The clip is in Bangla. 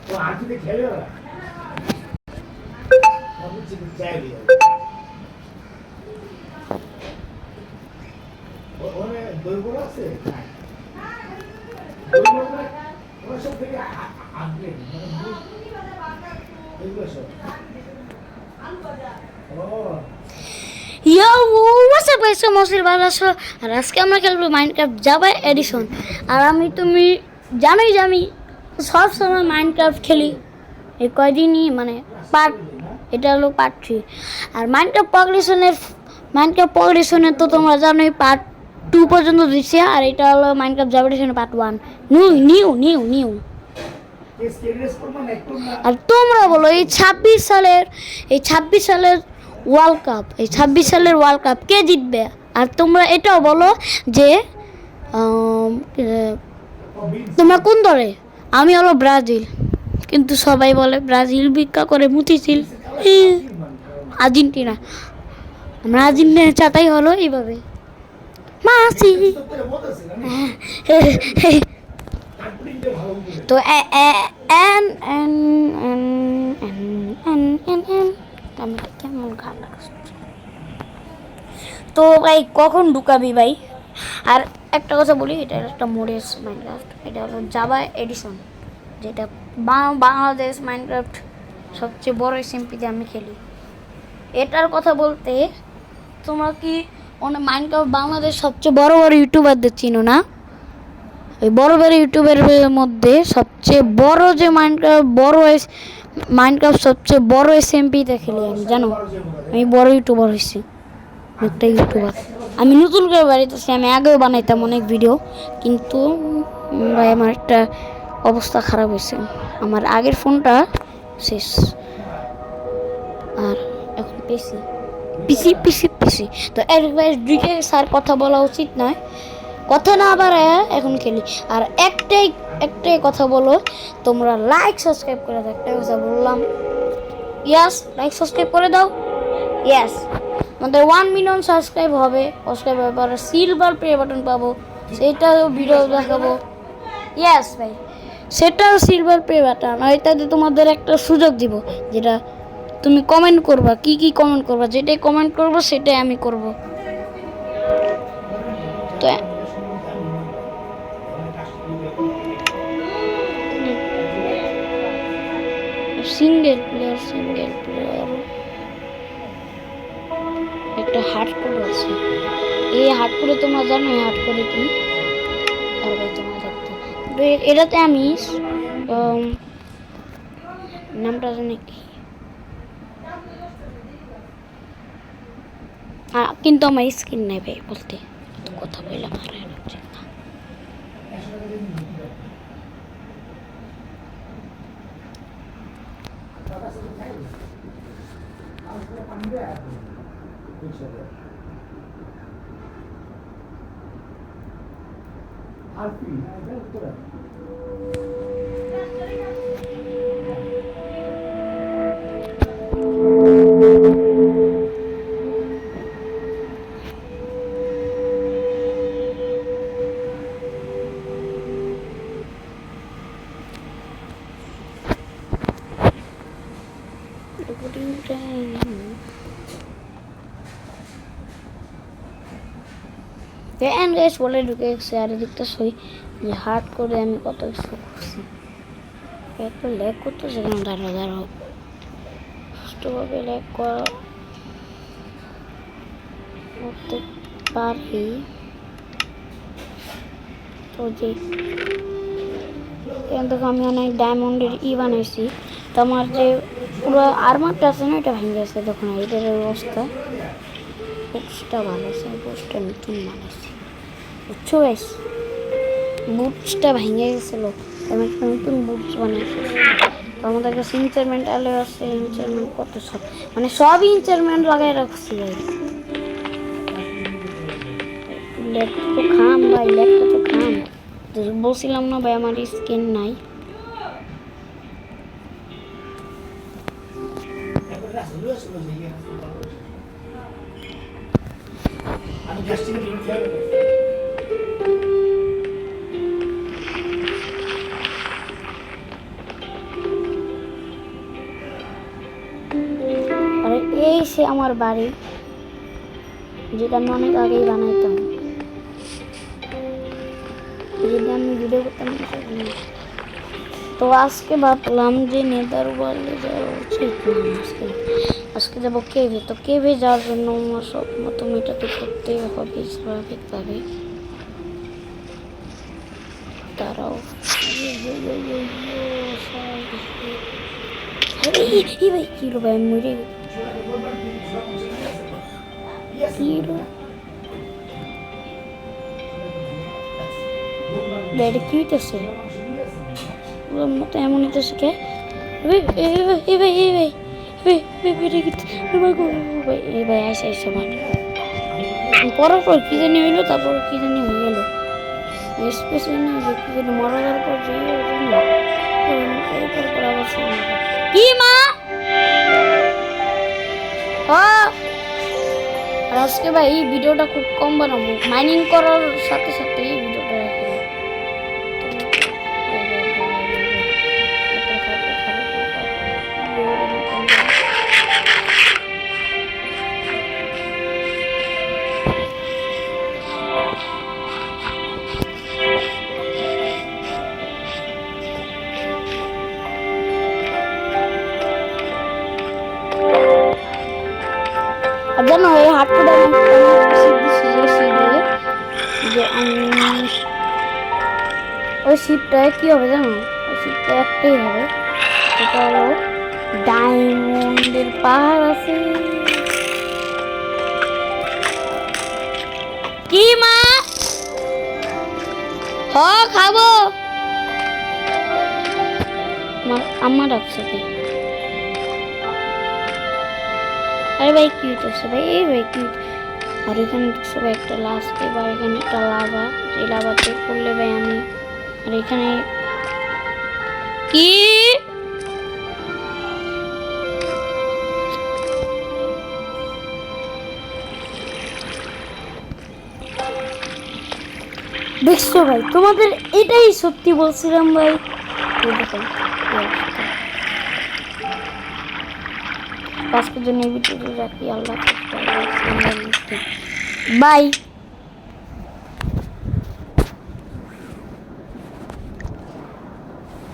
তো আজকে খেলে ওরা সব কিছু চাই ওখানে দইগুলো আছে দইগুলো ওরা সব থেকে আপডেট দইগুলো সব Yo, what's up guys? মসির ভালো আছো? আর আজকে আমরা খেলবো মাইনক্রাফট জাভা এডিশন। আর তুমি জানোই যে আমি সব সময় মাইনক্রাফট খেলি। এই কয়দিনই মানে পার্ট, এটা হলো পার্ট 3। আর মাইনক্রাফট প্রগ্রেশনের তো তোমরা জানোই পার্ট 2 পর্যন্ত দিচ্ছে। আর এটা হলো মাইনক্রাফট জাভা এডিশনের পার্ট 1। নিউ। আর তোমরা বলো এই 26 সালের ওয়ার্ল্ড কাপ কে জিতবে? আর তোমরা এটাও বলো যে তোমরা কোন দলে? আমি হলো ব্রাজিল, কিন্তু সবাই বলে ব্রাজিল ভিক্ষা করে মুতিছিল আর্জেন্টিনা। আমরা আর্জেন্টিনা চাতাই হলো এইভাবে মাসি। তো কেমন গান লাগছে তো ভাই, কখন ঢুকাবি ভাই? আর একটা কথা বলি, এটা একটা মোডেস মাইনক্রাফট, এটা হলো জাভা এডিশন, যেটা বাংলাদেশ মাইনক্রাফট সবচেয়ে বড় এসএমপিতে আমি খেলি। এটার কথা বলতে তোমরা কি মাইনক্রাফট বাংলাদেশ সবচেয়ে বড় ইউটিউবারদের চিনো না? এই বড় ইউটিউবারের মধ্যে সবচেয়ে বড় যে মাইনক্রাফট সবচেয়ে বড় এসএমপিতে খেলি আমি, জানো? আমি বড় ইউটিউবার হয়েছি, একটা ইউটিউবার। আমি নতুন করে বাড়িতেছি, আমি আগেও বানাইতাম অনেক ভিডিও, কিন্তু ভাই আমার একটা অবস্থা খারাপ হয়েছে, আমার আগের ফোনটা শেষ। আর এখন পিসি তো এর দুইটা স্যার কথা বলা উচিত নয়, কথা না আবার এখন খেলি। আর একটাই কথা বলো, তোমরা লাইক সাবস্ক্রাইব করে দাও। একটা কথা বললাম, ইয়াস, লাইক সাবস্ক্রাইব করে দাও। ইয়াস, আমাদের 1 মিলিয়ন সাবস্ক্রাইব হবে, পরে সিলভার প্লে বাটন পাবো, সেটাও ভিডিও দেখাবো। ইয়াস ভাই, সেটাও সিলভার প্লে বাটন। আর এটাতে তোমাদের একটা সুযোগ দিব, যেটা তুমি কমেন্ট করবা। কি কমেন্ট করবা? যেটাই কমেন্ট করবো সেটাই আমি করব। তো সিঙ্গেল প্লেয়ার একটা হার্ড কোড আছে। এই হার্ড কোডে তোমরা জানো হার্ড কোডে কি পারবে তোমরা দেখতে। এটাতে আমি নামটা জানি কি, কিন্তু আমার স্কিন নেই ভাই, বলতে কথা বললাম আর বলে ঢুকে গেছে। আর এদিকটা সই যে হার্ড করে আমি কত কিছু করছি, একটু ল্যাগ করতেছে কেন? দাঁড়াও সুষ্ঠুভাবে ল্যাগ করতে পারি তো। যে দেখো আমি অনেক ডায়মন্ডের বানাইছি, তো আমার যে পুরো আর্মারটা আছে না, এটা ভেঙে গেছে। দেখো না এটার অবস্থা, বুটসটা ভালো আছে, বুটসটা নতুন বানাইছি, বুঝছো গাইস? বুটসটা ভেঙে গেছিলো, আমি একটা নতুন বুটস বানাইছি। তো আমাদের কাছে ইনচারমেন্ট আলো আছে, ইনচারমেন্ট কত সব, মানে সবই ইনচারমেন্ট লাগাই রাখছি ভাই। লেগটা তো খাম ভাই, লেগটা তো খাম। বলছিলাম না ভাই আমার স্কিন নাই। হচ্ছে আমার বাড়ি, যেটা আমি অনেক আগেই বানাইতাম, যদি আমি ভিডিও করতাম না সেখানে। তো আজকে ভাবলাম যে নেদার ওয়ার্ল্ডে যাওয়া উচিত না, আজকে যাবো কেভে। তো কেভে যাওয়ার জন্য আমার স্বপ্ন তো মেটাতে করতেই হবে স্বাভাবিকভাবে। তারাও ভাই কি হলো ভাই, মরে কি হলো এটা কি হইতেছে? মতো এমন হইতেছে কে? ভাই আইসা আইসা মানে পড়ার পর কি জানি হইলো, তারপর কি জানি হয়ে গেল স্পেশাল না, যে কি জানি মারা যাওয়ার পর যে কি মা আজকে ভাই এই ভিডিওটা খুব কম বানাবো, মাইনিং করার সাথে সাথে এই ভিডিওটা রাখবো। আর জানো এই হাটটা যে ওই শিপটায় কি হবে জানো, ওই শিপটা একটাই হবে, সেটা হলো ডায়মন্ডের পাহাড় আছে। কি মা হ খাবো, আমার ডাকছে কি? আরে ভাই কি হইতেছে ভাই, এই ভাই কি? আর এখানে সবাই একটা লাস্ট, এবার এখানে একটা লাভা, যে লাভাতে পড়লে ভাই আমি, আর এখানে কি দেখছো ভাই, তোমাদের এটাই সত্যি বলছিলাম ভাই। আজকের জন্য এই ভিডিওটা রাখি, আল্লাহ বাই।